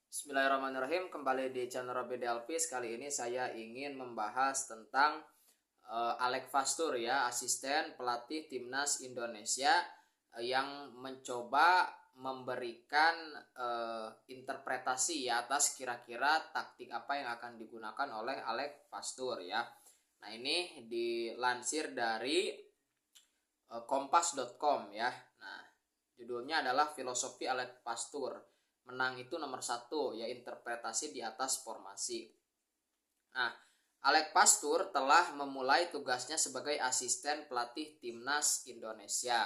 Bismillahirrahmanirrahim. Kembali di channel Robby Delpis. Kali ini saya ingin membahas tentang Alek Fastur ya, asisten pelatih timnas Indonesia yang mencoba memberikan interpretasi ya atas kira-kira taktik apa yang akan digunakan oleh Alek Fastur ya. Nah, ini dilansir dari kompas.com ya. Nah, judulnya adalah Filosofi Alek Fastur. Menang itu nomor satu, ya interpretasi di atas formasi. Nah, Alek Fastur telah memulai tugasnya sebagai asisten pelatih timnas Indonesia.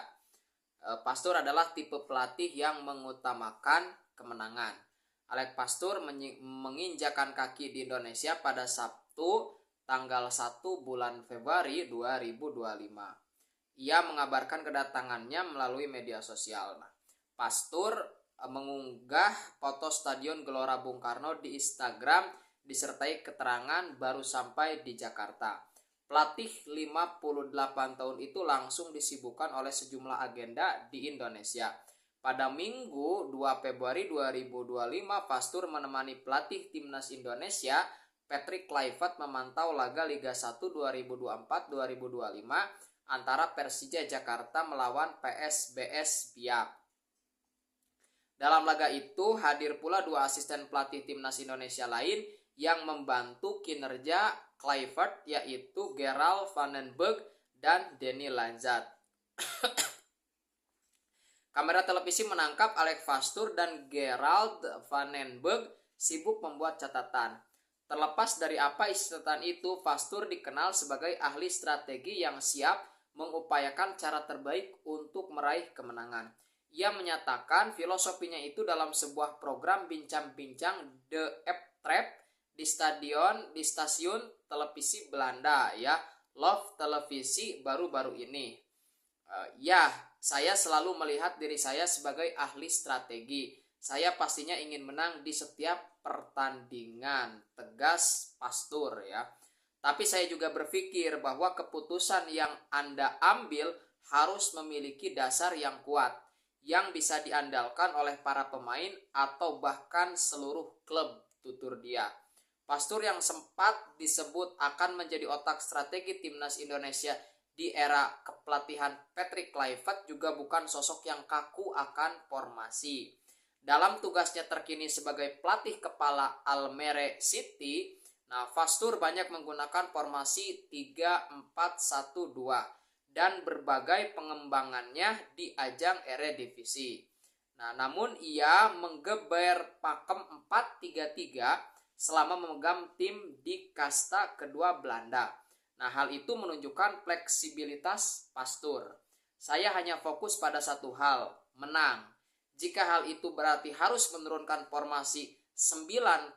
Fastur adalah tipe pelatih yang mengutamakan kemenangan. Alek Fastur menginjakan kaki di Indonesia pada Sabtu tanggal 1 bulan Februari 2025. Ia mengabarkan kedatangannya melalui media sosial. Nah, Fastur mengunggah foto Stadion Gelora Bung Karno di Instagram disertai keterangan baru sampai di Jakarta. Pelatih 58 tahun itu langsung disibukkan oleh sejumlah agenda di Indonesia. Pada Minggu 2 Februari 2025, Fastur menemani pelatih timnas Indonesia Patrick Kluivert memantau laga Liga 1 2024-2025 antara Persija Jakarta melawan PSBS Biak. Dalam laga itu hadir pula dua asisten pelatih timnas Indonesia lain yang membantu kinerja Kluivert, yaitu Gerald van den Berg dan Denny Lanzat. Kamera televisi menangkap Alek Fastur dan Gerald van den Berg sibuk membuat catatan. Terlepas dari apa isi catatan itu, Fastur dikenal sebagai ahli strategi yang siap mengupayakan cara terbaik untuk meraih kemenangan. Ia menyatakan filosofinya itu dalam sebuah program bincang-bincang The App Trap di stasiun televisi Belanda ya, Love Televisi baru-baru ini. Saya selalu melihat diri saya sebagai ahli strategi. Saya pastinya ingin menang di setiap pertandingan, tegas Fastur ya. Tapi saya juga berpikir bahwa keputusan yang Anda ambil harus memiliki dasar yang kuat, yang bisa diandalkan oleh para pemain atau bahkan seluruh klub, tutur dia. Fastur yang sempat disebut akan menjadi otak strategi timnas Indonesia di era kepelatihan Patrick Kluivert juga bukan sosok yang kaku akan formasi. Dalam tugasnya terkini sebagai pelatih kepala Almere City, Fastur banyak menggunakan formasi 3-4-1-2 dan berbagai pengembangannya di ajang Eredivisie. Namun ia menggeber pakem 4-3-3 selama memegang tim di kasta kedua Belanda. Hal itu menunjukkan fleksibilitas Fastur. Saya hanya fokus pada satu hal, menang. Jika hal itu berarti harus menurunkan formasi 9-0-1,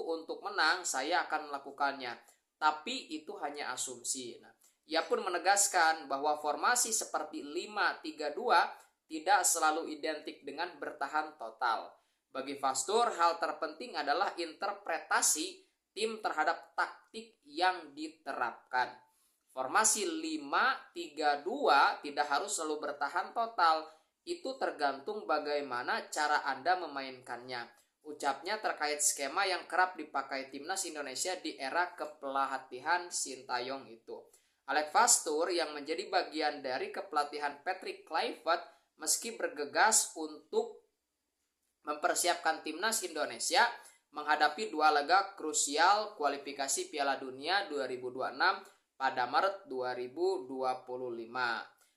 untuk menang, saya akan melakukannya. Tapi itu hanya asumsi. Ia pun menegaskan bahwa formasi seperti 5-3-2 tidak selalu identik dengan bertahan total. Bagi Fastur, hal terpenting adalah interpretasi tim terhadap taktik yang diterapkan. Formasi 5-3-2 tidak harus selalu bertahan total. Itu tergantung bagaimana cara Anda memainkannya, ucapnya terkait skema yang kerap dipakai timnas Indonesia di era kepelatihan Sintayong itu. Alek Fastur yang menjadi bagian dari kepelatihan Patrick Kluivert meski bergegas untuk mempersiapkan timnas Indonesia menghadapi dua laga krusial kualifikasi Piala Dunia 2026 pada Maret 2025.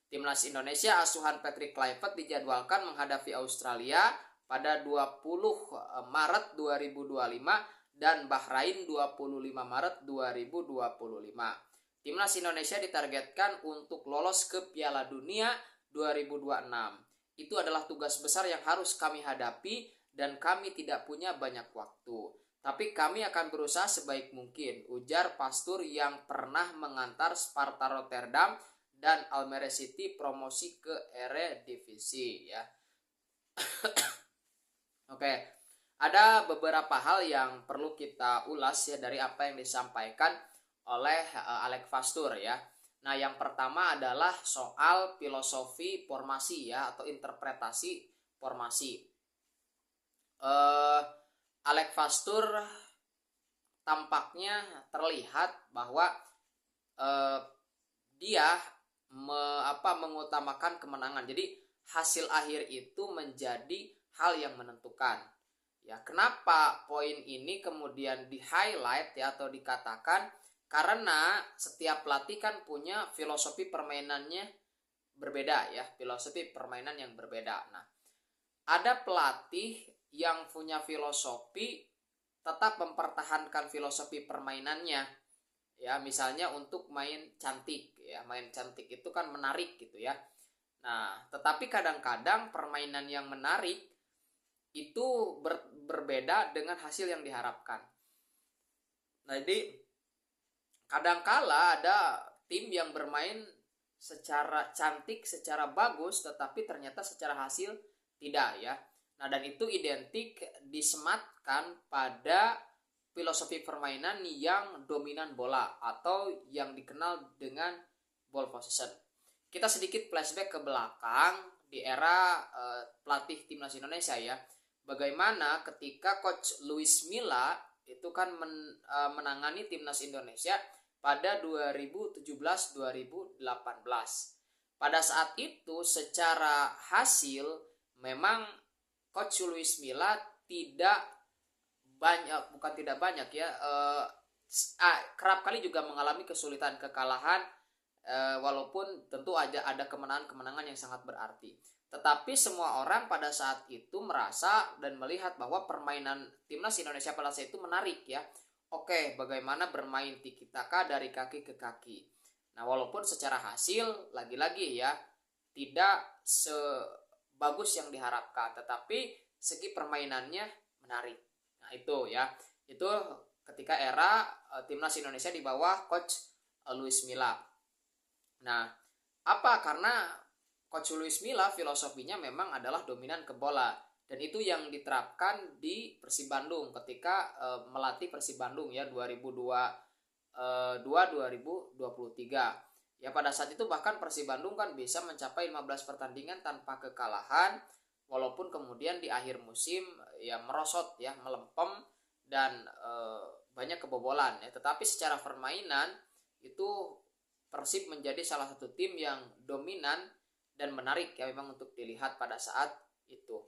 Timnas Indonesia asuhan Patrick Kluivert dijadwalkan menghadapi Australia pada 20 Maret 2025 dan Bahrain 25 Maret 2025. Timnas Indonesia ditargetkan untuk lolos ke Piala Dunia 2026. Itu adalah tugas besar yang harus kami hadapi dan kami tidak punya banyak waktu. Tapi kami akan berusaha sebaik mungkin, ujar Fastur yang pernah mengantar Sparta Rotterdam dan Almere City promosi ke Eredivisie ya. Oke, ada beberapa hal yang perlu kita ulas ya dari apa yang disampaikan oleh Alek Fastur ya. Yang pertama adalah soal filosofi formasi ya atau interpretasi formasi. Alex Fastur tampaknya terlihat bahwa dia mengutamakan kemenangan. Jadi hasil akhir itu menjadi hal yang menentukan. Ya, kenapa poin ini kemudian di-highlight ya atau dikatakan? Karena setiap pelatih kan punya filosofi permainannya berbeda ya, filosofi permainan yang berbeda. Nah, ada pelatih yang punya filosofi tetap mempertahankan filosofi permainannya. Ya, misalnya untuk main cantik ya, main cantik itu kan menarik gitu ya. Nah, tetapi kadang-kadang permainan yang menarik itu berbeda dengan hasil yang diharapkan. Nah, jadi kadangkala ada tim yang bermain secara cantik, secara bagus, tetapi ternyata secara hasil tidak ya. Nah, dan itu identik disematkan pada filosofi permainan yang dominan bola atau yang dikenal dengan ball possession. Kita sedikit flashback ke belakang di era pelatih timnas Indonesia ya. Bagaimana ketika coach Luis Milla itu kan menangani timnas Indonesia pada 2017-2018. Pada saat itu secara hasil memang coach Luis Milla kerap kali juga mengalami kesulitan kekalahan, walaupun tentu ada kemenangan-kemenangan yang sangat berarti. Tetapi semua orang pada saat itu merasa dan melihat bahwa permainan timnas Indonesia pada saat itu menarik ya. Oke, bagaimana bermain tiki taka dari kaki ke kaki. Nah, walaupun secara hasil lagi-lagi ya tidak sebagus yang diharapkan, tetapi segi permainannya menarik. Nah, itu ya. Itu ketika era timnas Indonesia di bawah coach Luis Milla. Nah, apa? Karena coach Luis Milla filosofinya memang adalah dominan ke bola, dan itu yang diterapkan di Persib Bandung ketika melatih Persib Bandung ya 2022-2023. Ya, pada saat itu bahkan Persib Bandung kan bisa mencapai 15 pertandingan tanpa kekalahan, walaupun kemudian di akhir musim ya merosot ya, melempem dan banyak kebobolan ya. Tetapi secara permainan itu Persib menjadi salah satu tim yang dominan dan menarik ya memang untuk dilihat pada saat itu.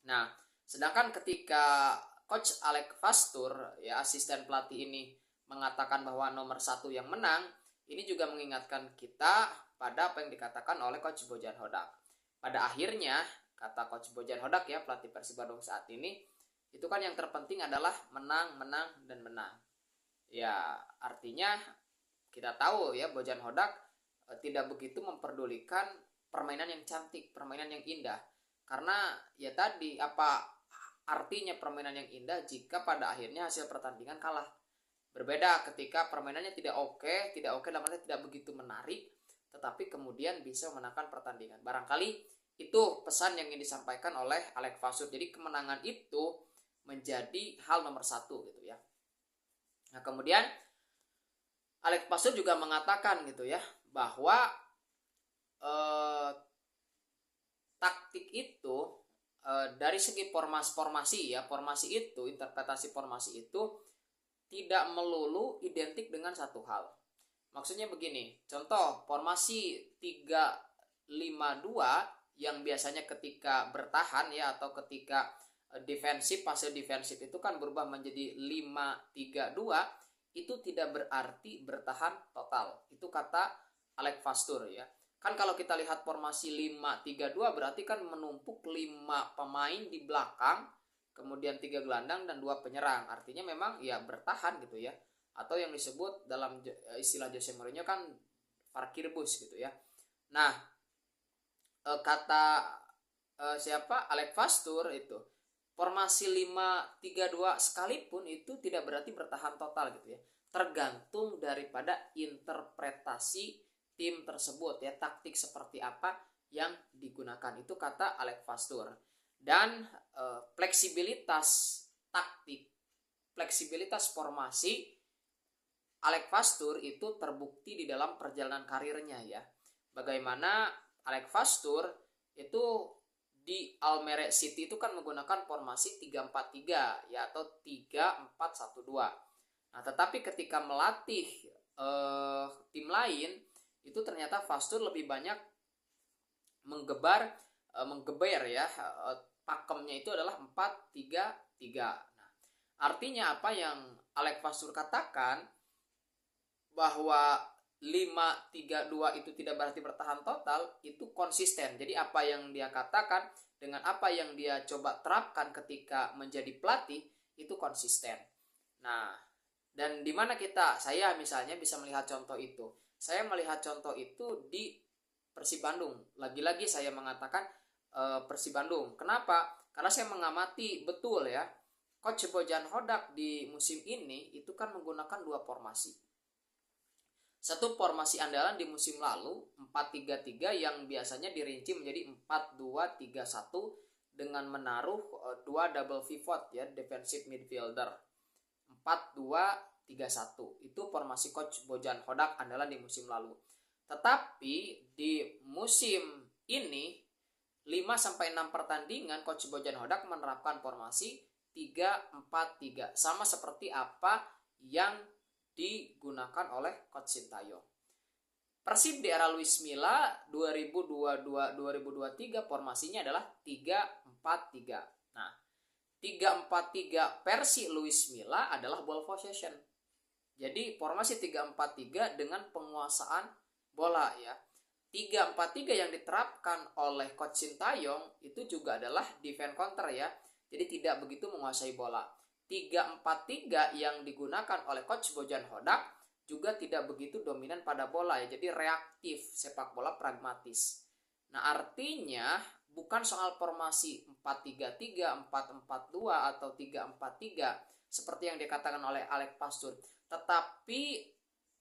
Nah, sedangkan ketika coach Alex Fastur ya asisten pelatih ini mengatakan bahwa nomor 1 yang menang, ini juga mengingatkan kita pada apa yang dikatakan oleh coach Bojan Hodak. Pada akhirnya kata coach Bojan Hodak ya pelatih Persib Bandung saat ini, itu kan yang terpenting adalah menang, menang, dan menang. Ya, artinya kita tahu ya Bojan Hodak tidak begitu memperdulikan permainan yang cantik, permainan yang indah. Karena ya tadi, apa artinya permainan yang indah jika pada akhirnya hasil pertandingan kalah. Berbeda ketika permainannya tidak oke dalam arti tidak begitu menarik, tetapi kemudian bisa memenangkan pertandingan. Barangkali itu pesan yang ingin disampaikan oleh Alex Fastur. Jadi kemenangan itu menjadi hal nomor 1 gitu ya. Nah, kemudian Alex Fastur juga mengatakan gitu ya bahwa taktik itu dari segi formasi itu, interpretasi formasi itu tidak melulu identik dengan satu hal. Maksudnya begini, contoh formasi 3-5-2 yang biasanya ketika bertahan ya atau ketika defensif, fase defensif itu kan berubah menjadi 5-3-2, itu tidak berarti bertahan total. Itu kata Alex Fastur ya. Kan kalau kita lihat formasi 5-3-2 berarti kan menumpuk 5 pemain di belakang, kemudian 3 gelandang dan 2 penyerang. Artinya memang ya bertahan gitu ya. Atau yang disebut dalam istilah Jose Mourinho kan parkirbus gitu ya. Nah, kata Alex Fastur itu, formasi 5-3-2 sekalipun itu tidak berarti bertahan total gitu ya. Tergantung daripada interpretasi tim tersebut ya, taktik seperti apa yang digunakan. Itu kata Alex Fastur. Dan fleksibilitas taktik, fleksibilitas formasi Alex Fastur itu terbukti di dalam perjalanan karirnya ya. Bagaimana Alex Fastur itu di Almere City itu kan menggunakan formasi 3-4-3 ya, atau 3-4-1-2. Nah, tetapi ketika melatih tim lain itu ternyata Fastur lebih banyak menggeber ya, pakemnya itu adalah 4-3-3. Nah, artinya apa yang Alex Fastur katakan bahwa 5-3-2 itu tidak berarti bertahan total, itu konsisten. Jadi apa yang dia katakan dengan apa yang dia coba terapkan ketika menjadi pelatih itu konsisten. Nah, dan di mana saya misalnya bisa melihat contoh itu. Saya melihat contoh itu di Persib Bandung. Lagi-lagi saya mengatakan Persib Bandung. Kenapa? Karena saya mengamati betul ya, Coach Bojan Hodak di musim ini itu kan menggunakan dua formasi. Satu formasi andalan di musim lalu 4-3-3 yang biasanya dirinci menjadi 4-2-3-1 dengan menaruh dua double pivot ya, defensive midfielder. 4-2-3-1 itu formasi Coach Bojan Hodak andalan di musim lalu. Tetapi di musim ini 5-6 pertandingan Coach Bojan Hodak menerapkan formasi 3-4-3 sama seperti apa yang digunakan oleh Coach Sintayong. Persib di era Luis Milla 2022-2023 formasinya adalah 3-4-3. Nah, 3-4-3 versi Luis Milla adalah ball possession. Jadi formasi 3-4-3 dengan penguasaan bola ya. 3-4-3 yang diterapkan oleh Coach Sintayong itu juga adalah defense counter ya. Jadi tidak begitu menguasai bola. 3-4-3 yang digunakan oleh Coach Bojan Hodak juga tidak begitu dominan pada bola ya. Jadi reaktif, sepak bola pragmatis. Nah, artinya bukan soal formasi 4-3-3, 4-4-2 atau 3-4-3 seperti yang dikatakan oleh Alex Fastur, tetapi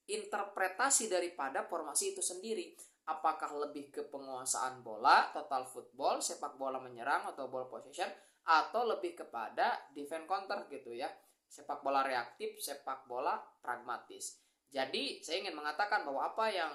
interpretasi daripada formasi itu sendiri. Apakah lebih ke penguasaan bola, total football, sepak bola menyerang atau ball possession, atau lebih kepada defense counter gitu ya, sepak bola reaktif, sepak bola pragmatis. Jadi saya ingin mengatakan bahwa apa yang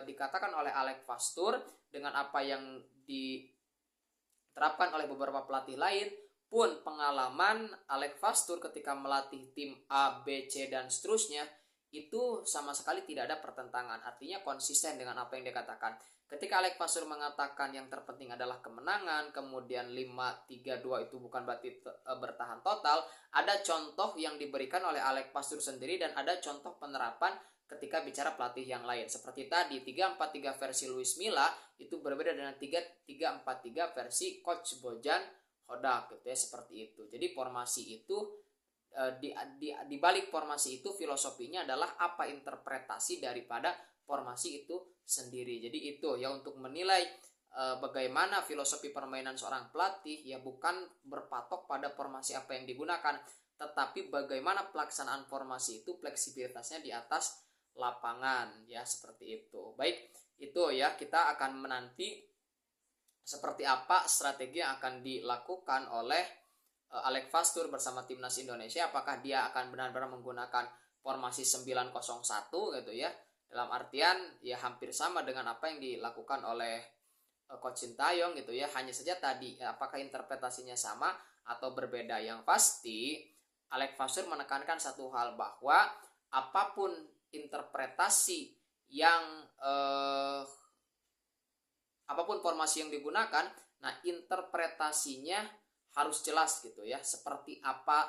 dikatakan oleh Alex Fastur dengan apa yang diterapkan oleh beberapa pelatih lain pun pengalaman Alex Fastur ketika melatih tim A, B, C dan seterusnya itu sama sekali tidak ada pertentangan. Artinya konsisten dengan apa yang dikatakan. Ketika Alex Fastur mengatakan yang terpenting adalah kemenangan, kemudian 5-3-2 itu bukan berarti bertahan total, ada contoh yang diberikan oleh Alex Fastur sendiri dan ada contoh penerapan ketika bicara pelatih yang lain. Seperti tadi 3-4-3 versi Luis Milla itu berbeda dengan 3-4-3 versi Coach Bojan Hodak gitu ya, seperti itu. Jadi formasi itu di balik formasi itu filosofinya adalah apa interpretasi daripada formasi itu sendiri. Jadi itu ya, untuk menilai bagaimana filosofi permainan seorang pelatih ya bukan berpatok pada formasi apa yang digunakan, tetapi bagaimana pelaksanaan formasi itu fleksibilitasnya di atas lapangan ya, seperti itu. Baik, itu ya, kita akan menanti seperti apa strategi yang akan dilakukan oleh Alex Fastur bersama timnas Indonesia. Apakah dia akan benar-benar menggunakan formasi 901 gitu ya, dalam artian ya hampir sama dengan apa yang dilakukan oleh Coach Sintayong gitu ya, hanya saja tadi apakah interpretasinya sama atau berbeda. Yang pasti Alex Fastur menekankan satu hal, bahwa apapun interpretasi yang apapun formasi yang digunakan, nah interpretasinya harus jelas gitu ya, seperti apa.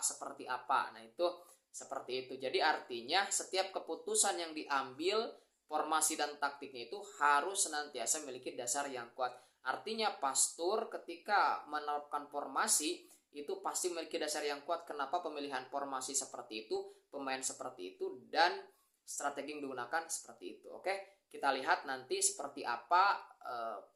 Nah itu seperti itu. Jadi artinya setiap keputusan yang diambil, formasi dan taktiknya itu harus senantiasa memiliki dasar yang kuat. Artinya Fastur ketika menerapkan formasi itu pasti memiliki dasar yang kuat. Kenapa pemilihan formasi seperti itu, pemain seperti itu, dan strategi yang digunakan seperti itu. Oke, kita lihat nanti seperti apa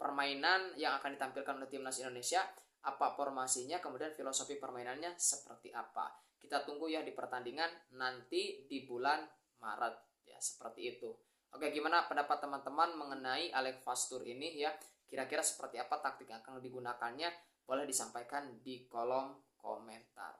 permainan yang akan ditampilkan oleh timnas Indonesia, apa formasinya, kemudian filosofi permainannya seperti apa. Kita tunggu ya di pertandingan nanti di bulan Maret ya, seperti itu. Oke, gimana pendapat teman-teman mengenai Alex Fastur ini ya? Kira-kira seperti apa taktik yang akan digunakannya? Boleh disampaikan di kolom komentar.